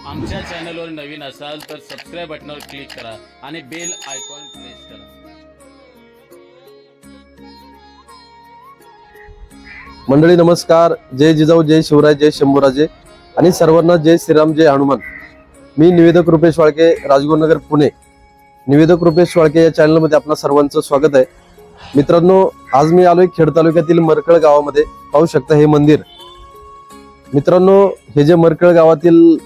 आमच्या चॅनलवर नवीन असाल तर सबस्क्राइब बटनावर क्लिक करा आणि बेल आयकॉन प्रेस करा। मंडळी नमस्कार, जय जिजाऊ, जय शिवराय, जय शंभूराजे आणि सर्वांना जय श्रीराम, जय हनुमान। मी निवेदक रुपेश वाळके, राजगुरुनगर, पुणे। निवेदक रुपेश वाळके या चॅनलमध्ये आपणा सर्वांचं स्वागत आहे। मित्रांनो, आज मी आलोय खेड तालुक्यातील मरकळ गावामध्ये। पाहू शकता हे मंदिर। मित्रांनो, हे जे मरकळ गावातील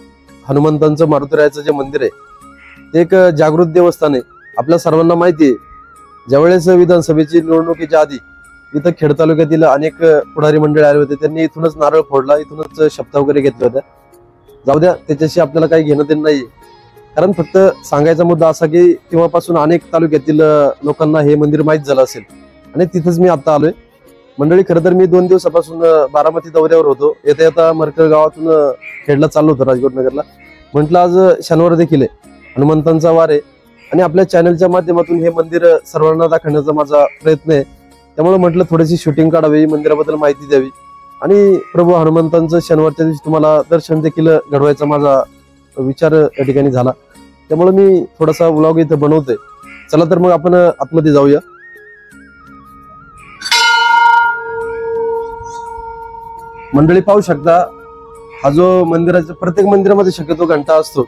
हनुमंतांचं मारुतीरायाचं जे मंदिर आहे ते एक जागृत देवस्थान आहे। आपल्या सर्वांना माहिती आहे, ज्यावेळेस विधानसभेची निवडणुकीच्या आधी इथं खेड तालुक्यातील अनेक पुढारी मंडळी आले होते। त्यांनी इथूनच नारळ फोडला, इथूनच शपथा वगैरे घेतल्या होत्या। जाऊ द्या, त्याच्याशी आपल्याला काही घेणं देणं नाही, कारण फक्त सांगायचा मुद्दा असा की तेव्हापासून अनेक तालुक्यातील लोकांना हे मंदिर माहीत झालं असेल आणि तिथंच मी आता आलोय। मंडळी, खरं तर मी 2 दिवसापासून बारामती दौऱ्यावर होतो। येता येता मरकळ गावातून खेडला चाललो होतो राजगुरुनगरला। म्हटलं आज शनिवार देखील आहे, हनुमंतांचा वार आहे आणि आपल्या चॅनलच्या माध्यमातून हे मंदिर सर्वांना दाखवण्याचा माझा प्रयत्न आहे। त्यामुळे म्हटलं थोडीशी शूटिंग काढावी, मंदिराबद्दल माहिती द्यावी आणि प्रभू हनुमंतांचं शनिवारच्या दिवशी तुम्हाला दर्शन देखील घडवायचा माझा विचार या ठिकाणी झाला। त्यामुळे मी थोडासा व्लॉग इथं बनवतोय। चला तर मग आपण आतमध्ये जाऊया। मंडळी, पाहू शकता हा जो मंदिराचा, प्रत्येक मंदिरामध्ये शक्यतो घंटा असतो,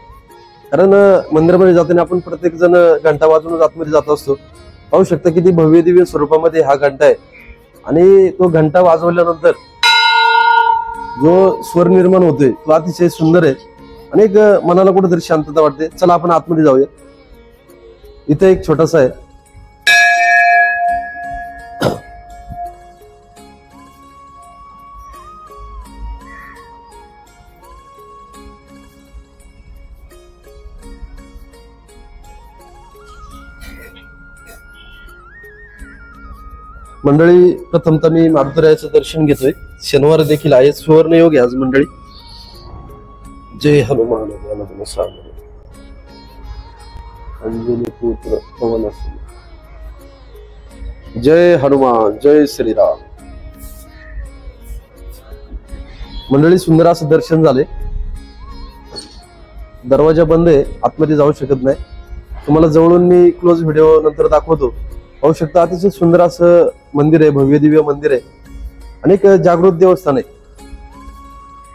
कारण मंदिरामध्ये जाताना आपण प्रत्येक जण घंटा वाजवूनच आतमध्ये जात असतो। पाहू शकता किती भव्य दिव्य स्वरूपामध्ये हा घंटा आहे आणि तो घंटा वाजवल्यानंतर जो स्वर निर्माण होतोय तो अतिशय सुंदर आहे आणि एक मनाला कुठेतरी शांतता वाटते। चला आपण आतमध्ये जाऊया। इथे एक छोटासा आहे, मंडळी प्रथमतः मी मारुतीरायाचं दर्शन घेतोय। शनिवार देखील आहे, सुवर्ण योग आहे आज मंडळी। जय हनुमान अंजनी पुत्र पवन, जय हनुमान, जय श्रीराम। मंडळी, सुंदर असं दर्शन झाले। दरवाजा बंद आहे, आतमध्ये जाऊ शकत नाही। तुम्हाला जवळून मी क्लोज व्हिडिओ नंतर दाखवतो। पाहू शकता अतिशय सुंदर असं मंदिर आहे, भव्य दिव्य मंदिर आहे आणि एक जागृत देवस्थान आहे।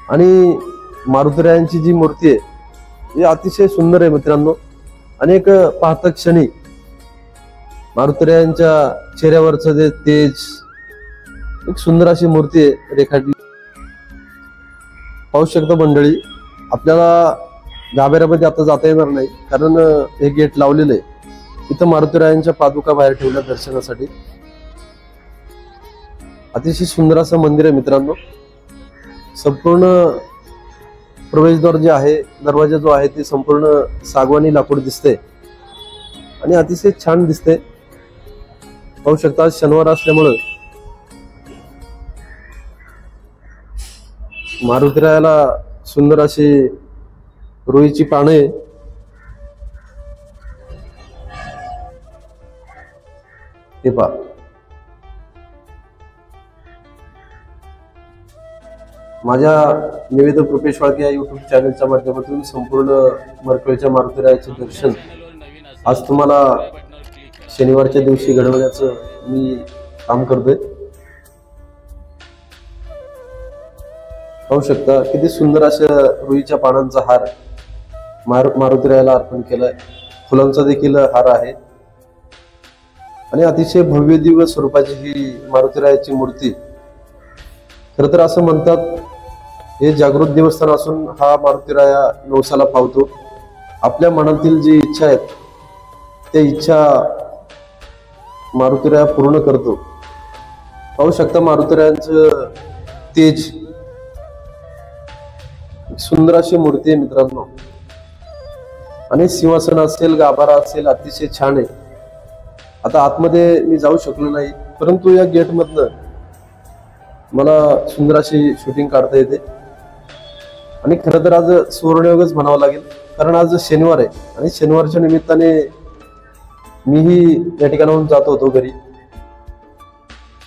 आणि मारुतीरायांची जी मूर्ती आहे ती अतिशय सुंदर आहे मित्रांनो। आणि एक पाहता क्षणी मारुतीरायांच्या चेहऱ्यावरचं जे तेज, एक सुंदर अशी मूर्ती आहे रेखाटली। पाहू शकता मंडळी, आपल्याला गाभाऱ्यामध्ये आता जाता येणार नाही, कारण हे गेट लावलेलं आहे। इथं मारुतीरायांच्या पादुका बाहेर ठेवल्या दर्शनासाठी। अतिशय सुंदर असं मंदिर आहे मित्रांनो। संपूर्ण प्रवेशद्वार जे आहे, दरवाजा जो आहे, ते संपूर्ण सागवानी लाकूड दिसते आणि अतिशय छान दिसते। पाहू शकता शनिवार असल्यामुळं मारुतीरायाला सुंदर अशी रुईची पाने, हे पहा। माझ्या निवेदक रुपेश वाळके या युट्यूब चॅनलच्या माध्यमातून संपूर्ण मरकळच्या मारुतीरायाचं दर्शन आज तुम्हाला शनिवारच्या दिवशी घडवण्याचं मी काम करतोय। पाहू शकता किती सुंदर अशा रुईच्या पानांचा हार मारुतीरायाला अर्पण केलाय। फुलांचा देखील हार आहे आणि अतिशय भव्य दिव्य स्वरूपाची ही मारुतीरायाची मूर्ती। खरं तर असं म्हणतात, हे जागृत देवस्थान असून हा मारुतीराया नवसाला पावतो। आपल्या मनातील जी इच्छा आहेत त्या इच्छा मारुतीराया पूर्ण करतो। पाहू शकता मारुतीरायांचं तेज, सुंदर अशी मूर्ती आहे मित्रांनो। आणि सिंहासन असेल, गाभारा असेल, अतिशय छान आहे। आता आतमध्ये मी जाऊ शकलो नाही, परंतु या गेट मधनं मला सुंदर अशी शूटिंग काढता येते। आणि खरं तर आज सुवर्णयोगच म्हणावं लागेल, कारण आज शनिवार आहे आणि शनिवारच्या निमित्ताने मीही या ठिकाणाहून जात होतो घरी।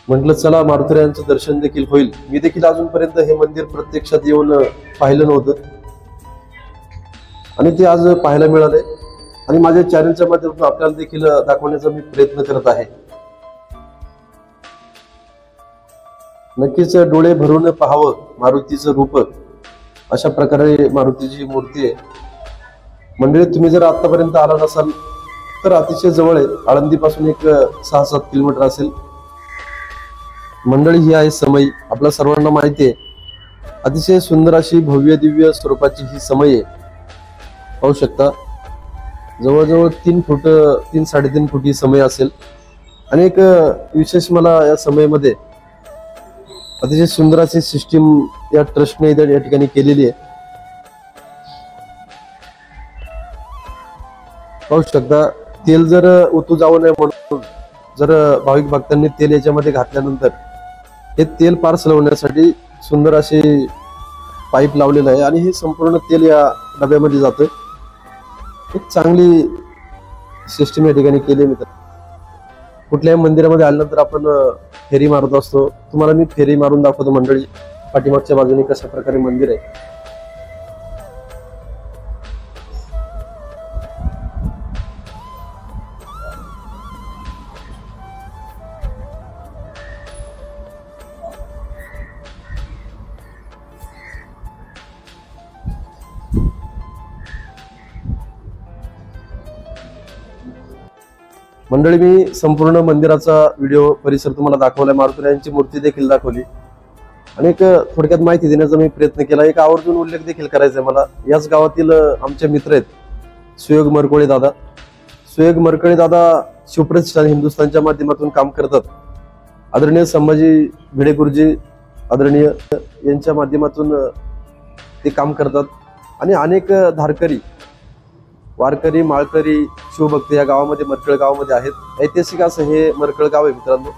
म्हटलं चला मारुतीरायांचं दर्शन देखील होईल। मी देखील अजूनपर्यंत हे मंदिर प्रत्यक्षात येऊन पाहिलं नव्हतं। आणि ते आज पाहायला मिळाले आणि माझ्या चॅनलच्या माध्यमातून आपल्याला देखील दाखवण्याचा मी प्रयत्न करत आहे. नक्कीच डोळे भरून पाहावं मारुतीचं रूप, अशा प्रकारे मारुतीची मूर्ती आहे. मंडळी, तुम्ही जर आतापर्यंत आला नसाल तर अतिशय जवळ आहे. आळंदीपासून एक 6-7 किलोमीटर असेल. मंडळी, ही आहे समई. आपल्या सर्वांना माहिती आहे, अतिशय सुंदर अशी भव्य दिव्य स्वरूपाची ही समई आहे. पाहू शकता, जवळजवळ 3-3.5 फूट ही समई असेल. आणि एक विशेष मला या समयीमध्ये अतिशय सुंदर अशी सिस्टीम या ट्रस्टने या ठिकाणी केलेली आहे. पाहू शकता, तेल जर ओतू जाऊ नये म्हणून जर भाविक भक्तांनी तेल याच्यामध्ये घातल्यानंतर हे तेल पार्सल होण्यासाठी सुंदर असे पाईप लावलेलं आहे आणि हे संपूर्ण तेल या डब्यामध्ये जातं. एक चांगली सिस्टीम या ठिकाणी केली आहे. कुठल्याही मंदिरामध्ये आल्यानंतर आपण फेरी मारत असतो. तुम्हाला मी फेरी मारून दाखवतो मंडळी. पाठीमागच्या बाजूने कशा प्रकारे मंदिर आहे. मंडळी, मी संपूर्ण मंदिराचा व्हिडिओ परिसर तुम्हाला दाखवलाय. मारुतीरायांची मूर्ती देखील दाखवली आणि एक थोडक्यात माहिती देण्याचा मी प्रयत्न केला. एक आवर्जून उल्लेख देखील करायचा आहे मला. याच गावातील आमचे मित्र आहेत सुयोग मरकोळे दादा. सुयोग मरकोळे दादा शिवप्रतिष्ठान हिंदुस्थानच्या माध्यमातून काम करतात. आदरणीय संभाजी भिडे गुरुजी आदरणीय यांच्या माध्यमातून ते काम करतात आणि अनेक धारकरी, वारकरी, माळकरी, शिवभक्त या गावामध्ये, मरकळ गावामध्ये आहेत. ऐतिहासिक असं हे मरकळ गाव आहे मित्रांनो.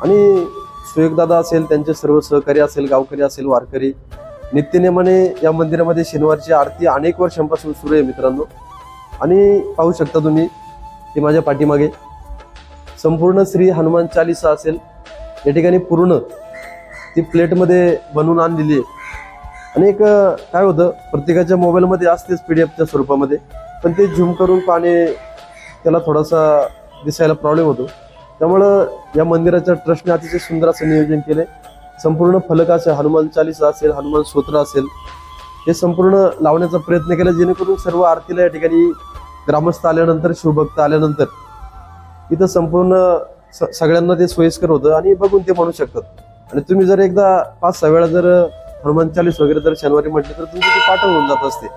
आणि सुयोगदादा असेल, त्यांचे सर्व सहकारी असेल, गावकरी असेल, वारकरी नित्यनेमाने या मंदिरामध्ये शनिवारची आरती अनेक वर्षांपासून सुरू आहे मित्रांनो. आणि पाहू शकता तुम्ही की माझ्या पाठीमागे संपूर्ण श्री हनुमान चालीसा असेल या ठिकाणी पूर्ण ती प्लेटमध्ये बनवून आणलेली आहे. आणि एक काय होतं, प्रत्येकाच्या मोबाईलमध्ये असतेच PDF स्वरूपामध्ये, पण ते झूम करून पाहणे त्याला थोडासा दिसायला प्रॉब्लेम होतो. त्यामुळं या मंदिराच्या ट्रस्टने अतिशय सुंदर असं नियोजन केले. संपूर्ण फलक असेल, हनुमान चालीसा असेल, हनुमान स्तोत्र असेल, हे संपूर्ण लावण्याचा प्रयत्न केला जेणेकरून सर्व आरतीला या ठिकाणी ग्रामस्थ आल्यानंतर, शिवभक्त आल्यानंतर इथं संपूर्ण सगळ्यांना ते सोयीस्कर होतं आणि बघून ते म्हणू शकतात. आणि तुम्ही जर एकदा 5-6 वेळा जर हनुमान चालीस वगैरे जर शनिवारी म्हटले तर तुमची ती पाठ होऊन जात असते.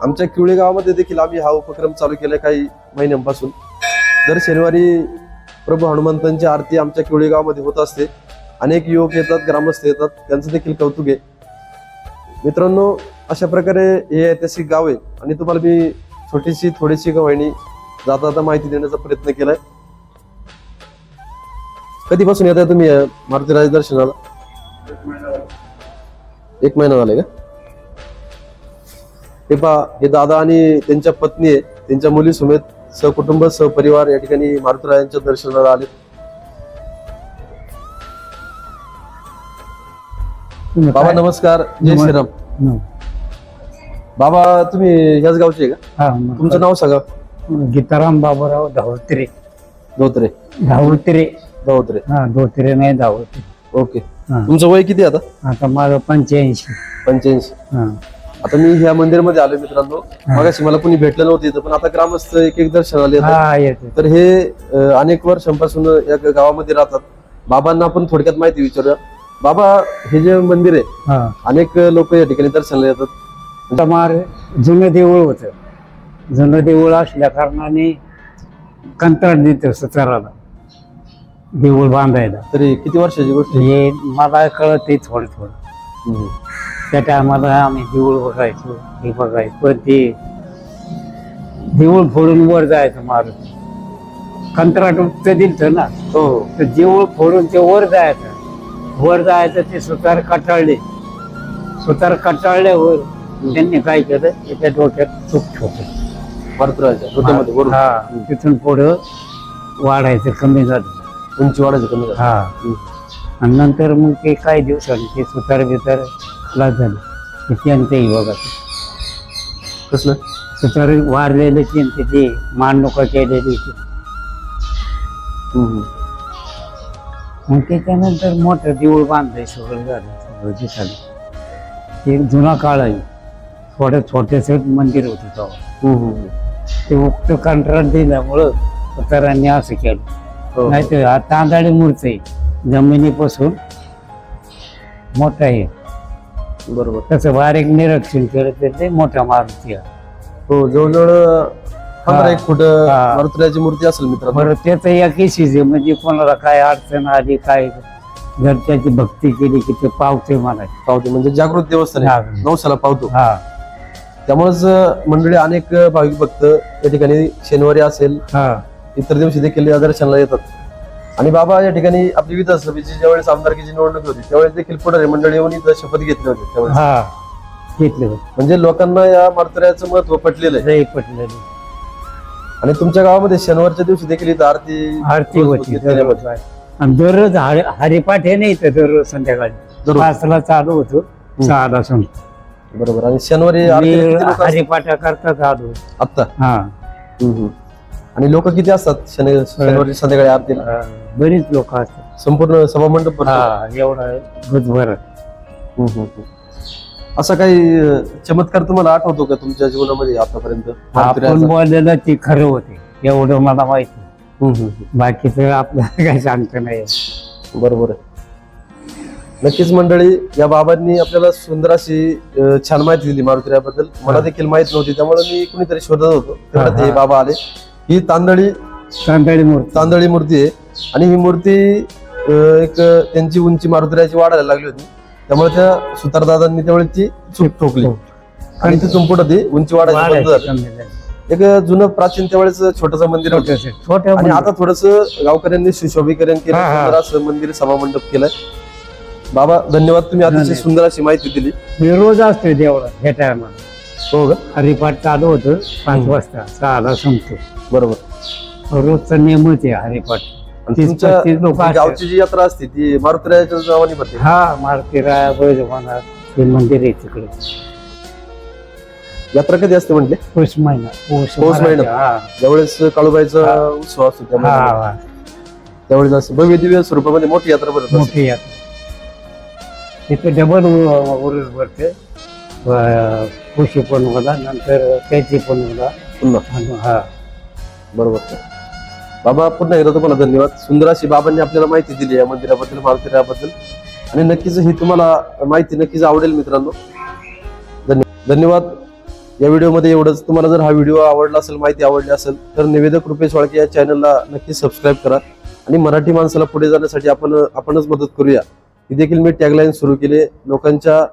आमच्या किवळे गावामध्ये देखील आम्ही हा उपक्रम चालू केलाय काही महिन्यांपासून. दर शनिवारी प्रभू हनुमंतांची आरती आमच्या किवळे गावामध्ये होत असते. अनेक युवक येतात, ग्रामस्थ येतात, त्यांचं देखील कौतुक आहे. मित्रांनो, अशा प्रकारे हे ऐतिहासिक गाव आहे आणि तुम्हाला मी थोडीशी गव्हाणी जाता माहिती देण्याचा प्रयत्न केलाय. कधीपासून येत आहे तुम्ही मारुतीराज दर्शनाला? 1 महिना झालाय का? हे पहा, हे दादा आणि त्यांच्या पत्नी आहे, त्यांच्या मुली समेत सहकुटुंब सहपरिवार या ठिकाणी मारुतीरायांच्या दर्शनाला आले. बाबा नमस्कार, जय श्रीराम. बाबा तुम्ही ह्याच गावचे आहे का? तुमचं नाव सांगा. गीताराम बाबूराव धावत्रे. धोत्रे. धावत्रे. धोत्रे. हा, धोत्रे नाही, धावत्रे. ओके. तुमचं वय किती आता? आता माझं 85. 85. आता मी ह्या मंदिरमध्ये आलोय मित्रांनो. मगाशी मला कोणी भेटलं नव्हतं इथं, पण आता ग्रामस्थ एक दर्शन आले. तर हे अनेक वर्षांपासून या गावामध्ये राहतात. बाबांना आपण थोडक्यात माहिती विचारूया. बाबा, हे जे मंदिर आहे, अनेक लोक या ठिकाणी दर्शनाला येतात. जुनं देऊळ होत. जुनं देऊळ असल्या कारणाने कंत्राट देतो सुताराला देऊळ बांधायला. तरी किती वर्षाची गोष्ट? हे मला कळत थोडं थोडं. त्या टायमाला आम्ही देऊळ बघायचो, हे बघायचो, पण ते देऊळ फोडून वर जायचं मारून. कंत्राट दिलं ना, तर देऊळ फोडून ते वर जायचं. ते सुतार कटाळल्यावर त्यांनी काय केलं, त्याच्या डोक्यात चूक ठेवलं. तिथून पुढं वाढायचं कमी झालं, उंची वाढायचं कमी झालं. आणि नंतर मग ते काही दिवसांनी ते सुतार बितार ला झालं. त्यांचंही बघा कसलं तर वारलेले चिंतेची मांडणुका केलेली होती. मग त्याच्यानंतर मोठं देऊळ बांधलंय, सगळं झालं, सगळं दिसायला. एक जुना काळ आहे, थोडं छोटेस मंदिर होतं तेव्हा. ते उक्त कंत्राट दिल्यामुळं तुकारांनी असं केलं. नाही तर हा तांदळी मूर्ती आहे, जमिनीपासून मोठा आहे. बरोबर. तसं बारीक निरीक्षण केलं तर ते मोठा मारुती आहे. हो, जवळजवळ 15 फूट हा. मारुतीची मूर्ती असेल मित्रांनो. बरं, त्याचं या केसीच आहे, म्हणजे कोणाला काय अडचण आली, काय जर त्याची भक्ती केली की ते पावते मला. पावते म्हणजे जागृत देवस्थान हा. आहे, नवसाला पावतो. हा त्यामुळेच मंडळी अनेक भाविक भक्त या ठिकाणी शनिवारी असेल, हा इतर दिवशी देखील या दर्शनाला येतात. आणि बाबा या ठिकाणी आपली विधानसभेची ज्यावेळेस आमदारकीची निवडणूक होती त्यावेळेस देखील पुढारी मंडळी येऊन इथं शपथ घेतले होते त्यावेळेस. हा घेतले होते, म्हणजे लोकांना या मारुतीचं महत्व पटलेलं आहे. लई पटलेली. आणि तुमच्या गावामध्ये शनिवारच्या दिवशी देखील इथं आरती आरती होती केल्यामध्ये. दररोज. आणि दररोज हरिपाठ हे नाही तर दररोज संध्याकाळी दररोज. 5ला चालू होतो, 6ला संपतो. बरोबर. आणि शनिवारी आरती किती लोकं असतात? हरिपाठा करतात आलो. आत्ता हा आणि लोक किती असतात शनिवारी संध्याकाळी आरतीला? बरीच लोक असतात. संपूर्ण सभामंडप भरतो? हा, एवढा गुजभर. असा काही चमत्कार तुम्हाला आठवतो का तुमच्या जीवनामध्ये आतापर्यंत? आपण बोललेलं ते खरं होते, एवढं मला माहिती. बाकीचं आपल्याला काही सांगता नाही. बरोबर आहे. नक्कीच मंडळी, या बाबांनी आपल्याला सुंदर अशी छान माहिती दिली मारुतीबद्दल. मला देखील माहित नव्हती, त्यामुळे मी कुणीतरी शोधत होतो, तेव्हा ते बाबा आले. ही तांदळी मूर्ती आहे आणि ही मूर्ती एक त्यांची उंची मारुतीची वाढायला लागली होती, त्यामुळे त्या सुतारदादांनी त्यावेळी ती चूक ठोकली आणि ती चुंपुट ती उंची वाढायची बंद झाली. एक जुनं प्राचीन त्यावेळेस छोटस मंदिर होतं आणि आता थोडस गावकऱ्यांनी सुशोभीकरण केलं, सुंदर असं मंदिर सभामंडप केलंय. बाबा धन्यवाद, तुम्ही अतिशय सुंदर अशी माहिती दिली. मी रोज असतोय देवळा ह्या टायमाला. हो का? हरिपाठ चालू होतं 5 वाजता, 6ला संपतो. बरोबर. रोजचा नियमच आहे हरिपाठ. तुमच्या गावची जी यात्रा असते ती मारुतीरायाच्या नावाने भरते? हा, मारुतीराया बैजवाना ते मंदिर आहे तिकडे. यात्रा कधी असते म्हटले? पौष महिना. पौष महिना ज्यावेळेस काळूबाईचा उत्सव असतो त्यावेळेस असते भव्य दिव्य स्वरूपामध्ये मोठी यात्रा भरत. मोठी यात्रा तिथे डबल उरूस भरते. खुशी पण होला, नंतर त्याची पण होला पुन्हा. हा बरोबर. बाबा पुन्हा एकदा तुम्हाला धन्यवाद. सुंदर अशी बाबांनी आपल्याला माहिती दिली या मंदिराबद्दल, मारुतीरायाबद्दल. आणि नक्कीच ही तुम्हाला माहिती नक्कीच आवडेल मित्रांनो. धन्यवाद. या व्हिडिओमध्ये एवढंच. तुम्हाला जर हा व्हिडिओ आवडला असेल, माहिती आवडली असेल तर निवेदक रुपेश वाळके या चॅनलला नक्की सबस्क्राईब करा आणि मराठी माणसाला पुढे जाण्यासाठी आपणच मदत करूया. ही देखील मी टॅगलाईन सुरू केली. लोकांच्या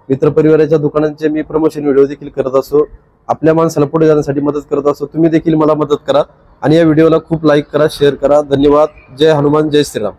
मित्रपरिवाराच्या दुकानांचे मी प्रमोशन व्हिडिओ देखील करत असतो. आपल्या माणसाला पुढे जाण्यासाठी मदत करत असतो. तुम्ही देखील मला मदत करा आणि या व्हिडिओला खूप लाईक करा, शेअर करा. धन्यवाद. जय हनुमान, जय श्रीराम.